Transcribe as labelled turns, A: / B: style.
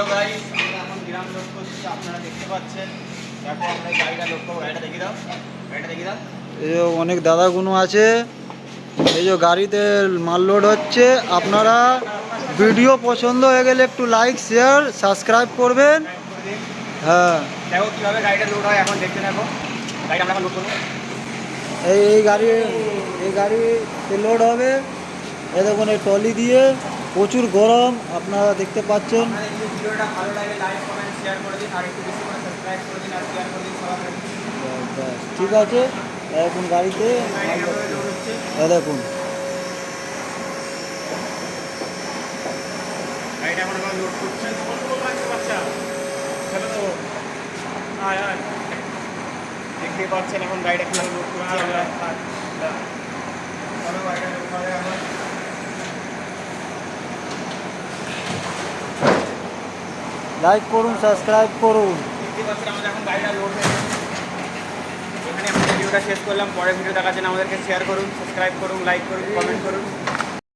A: Hello guys, আমরা এখন গ্রাম load করছি, আপনারা দেখতে পাচ্ছেন। দেখো আমরা এই গাড়িটা লোড করবো। গাড়িটা দেখিয়ে দাও, গাড়িটা দেখিয়ে দাও।
B: এই যে অনেক দাদাগুলো আছে, এই যে গাড়িতে মাল লোড হচ্ছে। আপনারা ভিডিও পছন্দ হয়ে গেলে একটু লাইক শেয়ার সাবস্ক্রাইব করবেন। হ্যাঁ,
A: দেখো কীভাবে গাড়িটা লোড হয়, এখন দেখতে থাকো। গাড়িটা আমরা এখন লোড করবো।
B: এই গাড়িতে লোড হবে। এই দেখুন এই ট্রলি দিয়ে, প্রচুর গরম আপনারা দেখতে পাচ্ছেন।
A: আপনাদের যদি ভিডিওটা ভালো লাগে লাইক কমেন্ট শেয়ার করে দিন, আর একটু বেশি করে সাবস্ক্রাইব করে দিন আর শেয়ার করে দিন সবাই।
B: ব্যাস, ঠিক আছে। এখন গাড়িতে
A: লোড হচ্ছে।
B: দেখুন
A: গাড়িটা এখন আমরা লোড করছি। বাচ্চা চলো তো, আয় আয়। দেখতে পাচ্ছেন এখন গাড়িটা কিভাবে লোড করছি আমরা। চলো গাড়িটা লোড হবে এখন।
B: লাইক করুন, সাবস্ক্রাইব করুন।
A: দেখতে পাচ্ছেন আমাদের এখন গাড়িটা লোড হয়ে গেছে। এখানে আমরা ভিডিওটা শেষ করলাম। পরের ভিডিও দেখার জন্য আমাদেরকে শেয়ার করুন, সাবস্ক্রাইব করুন, লাইক করুন, কমেন্ট করুন।